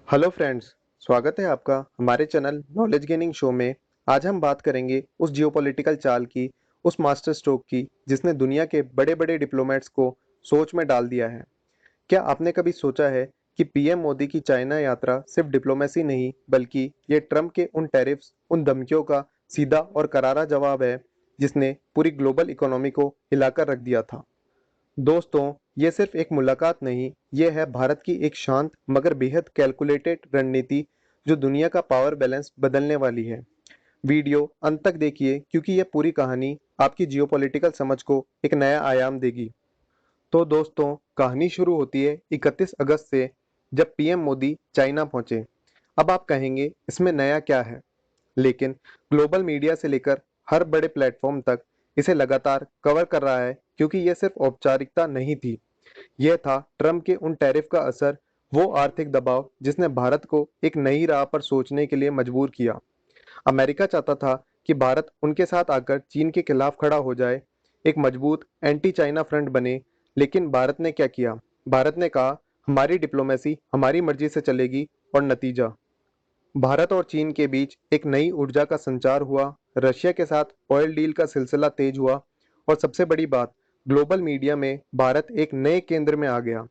Hello friends, स्वागत है आपका हमारे चैनल नॉलेज गेनिंग शो में। आज हम बात करेंगे उस जियोपॉलिटिकल चाल की, उस मास्टर स्ट्रोक की जिसने दुनिया के बड़े-बड़े डिप्लोमेट्स को सोच में डाल दिया है। क्या आपने कभी सोचा है कि पीएम मोदी की चाइना यात्रा सिर्फ डिप्लोमेसी नहीं, बल्कि ये ट्रंप के उन टैरिफ्स, उन धमकियों का सीधा और करारा जवाब है, जिसने पूरी ग्लोबल इकोनॉमी को हिलाकर रख दिया था। दोस्तों, ये सिर्फ एक मुलाकात नहीं, ये है भारत की एक शांत मगर बेहद कैलकुलेटेड रणनीति जो दुनिया का पावर बैलेंस बदलने वाली है। वीडियो अंत तक देखिए क्योंकि यह पूरी कहानी आपकी जियोपॉलिटिकल समझ को एक नया आयाम देगी। तो दोस्तों, कहानी शुरू होती है 31 अगस्त से, जब पीएम मोदी चाइना पहुंचे। अब आप कहेंगे इसमें नया क्या है? लेकिन ग्लोबल मीडिया से लेकर हर बड़े प्लेटफॉर्म तक इसे लगातार कवर कर रहा है क्योंकि यह सिर्फ औपचारिकता नहीं थी। यह था ट्रंप के उन टैरिफ का असर, वो आर्थिक दबाव जिसने भारत को एक नई राह पर सोचने के लिए मजबूर किया। अमेरिका चाहता था कि भारत उनके साथ आकर चीन के खिलाफ खड़ा हो जाए, एक मजबूत एंटी चाइना फ्रंट बने। लेकिन भारत ने क्या किया? भारत ने कहा, हमारी डिप्लोमेसी हमारी मर्जी से चलेगी। और नतीजा, भारत और चीन के बीच एक नई ऊर्जा का संचार हुआ, रशिया के साथ ऑयल डील का सिलसिला तेज हुआ, और सबसे बड़ी बात, ग्लोबल मीडिया में भारत एक नए केंद्र में आ गया,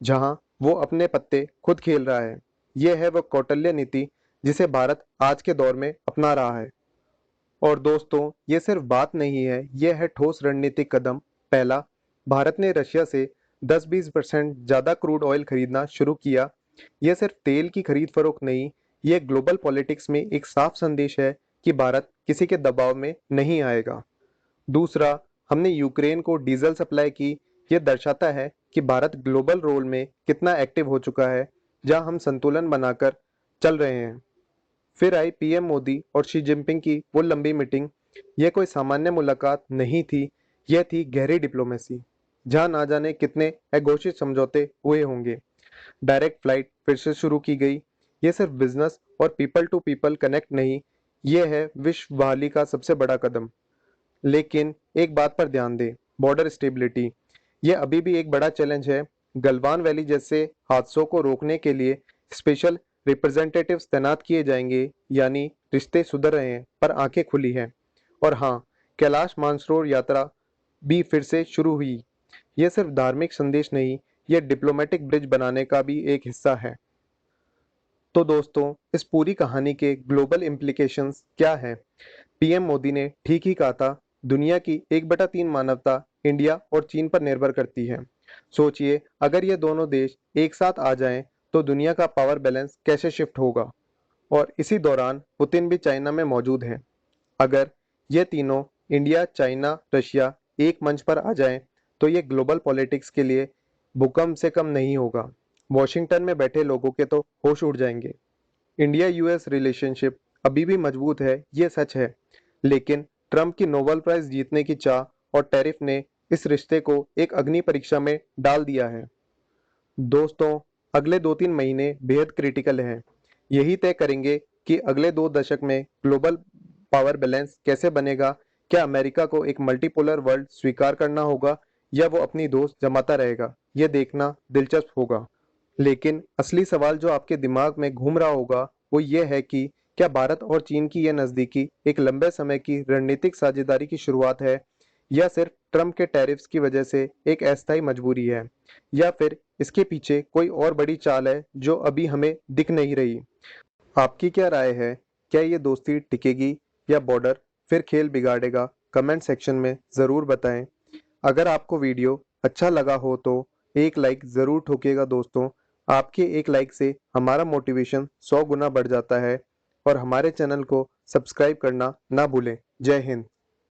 जहां वो अपने पत्ते खुद खेल रहा है। यह है वह कौटिल्य नीति जिसे भारत आज के दौर में अपना रहा है। और दोस्तों, ये सिर्फ बात नहीं है, यह है ठोस रणनीतिक कदम। पहला, भारत ने रशिया से 10-20% ज्यादा क्रूड ऑयल खरीदना शुरू किया। यह सिर्फ तेल की खरीद फरोख्त नहीं, यह ग्लोबल पॉलिटिक्स में एक साफ संदेश है कि भारत किसी के दबाव में नहीं आएगा। दूसरा, हमने यूक्रेन को डीजल सप्लाई की। यह दर्शाता है कि भारत ग्लोबल रोल में कितना एक्टिव हो चुका है, जहां हम संतुलन बनाकर चल रहे हैं। फिर आई पीएम मोदी और शी जिनपिंग की वो लंबी मीटिंग। यह कोई सामान्य मुलाकात नहीं थी, यह थी गहरी डिप्लोमेसी, जहां ना जाने कितने अघोषित समझौते हुए होंगे। डायरेक्ट फ्लाइट फिर से शुरू की गई। यह सिर्फ बिजनेस और पीपल टू पीपल कनेक्ट नहीं, यह है विश्व बहाली का सबसे बड़ा कदम। लेकिन एक बात पर ध्यान दें, बॉर्डर स्टेबिलिटी, यह अभी भी एक बड़ा चैलेंज है। गलवान वैली जैसे हादसों को रोकने के लिए स्पेशल रिप्रेजेंटेटिव्स तैनात किए जाएंगे, यानी रिश्ते सुधर रहे हैं पर आंखें खुली हैं। और हाँ, कैलाश मानसरोवर यात्रा भी फिर से शुरू हुई। यह सिर्फ धार्मिक संदेश नहीं, यह डिप्लोमेटिक ब्रिज बनाने का भी एक हिस्सा है। तो दोस्तों, इस पूरी कहानी के ग्लोबल इम्प्लीकेशंस क्या है? पीएम मोदी ने ठीक ही कहा था, दुनिया की 1/3 मानवता इंडिया और चीन पर निर्भर करती है। सोचिए, अगर ये दोनों देश एक साथ आ जाएं, तो दुनिया का पावर बैलेंस कैसे शिफ्ट होगा। और इसी दौरान पुतिन भी चाइना में मौजूद है। अगर ये तीनों, इंडिया, चाइना, रशिया, एक मंच पर आ जाएं, तो ये ग्लोबल पॉलिटिक्स के लिए भूकंप से कम नहीं होगा। वॉशिंगटन में बैठे लोगों के तो होश उड़ जाएंगे। इंडिया यूएस रिलेशनशिप अभी भी मजबूत है, ये सच है। लेकिन ट्रंप की नोबेल प्राइज जीतने की चाह और टैरिफ ने इस रिश्ते को एक अग्नि परीक्षा में डाल दिया है। दोस्तों, अगले 2-3 महीने बेहद क्रिटिकल हैं। यही तय करेंगे कि अगले 2 दशक में ग्लोबल पावर बैलेंस कैसे बनेगा। क्या अमेरिका को एक मल्टीपोलर वर्ल्ड स्वीकार करना होगा, या वो अपनी दोस्त जमाता रहेगा? यह देखना दिलचस्प होगा। लेकिन असली सवाल जो आपके दिमाग में घूम रहा होगा, वो ये है कि क्या भारत और चीन की यह नज़दीकी एक लंबे समय की रणनीतिक साझेदारी की शुरुआत है, या सिर्फ ट्रंप के टैरिफ्स की वजह से एक अस्थायी मजबूरी है, या फिर इसके पीछे कोई और बड़ी चाल है जो अभी हमें दिख नहीं रही। आपकी क्या राय है? क्या ये दोस्ती टिकेगी, या बॉर्डर फिर खेल बिगाड़ेगा? कमेंट सेक्शन में ज़रूर बताएं। अगर आपको वीडियो अच्छा लगा हो तो एक लाइक ज़रूर ठोकिएगा दोस्तों। आपके एक लाइक से हमारा मोटिवेशन 100 गुना बढ़ जाता है। और हमारे चैनल को सब्सक्राइब करना ना भूलें। जय हिंद।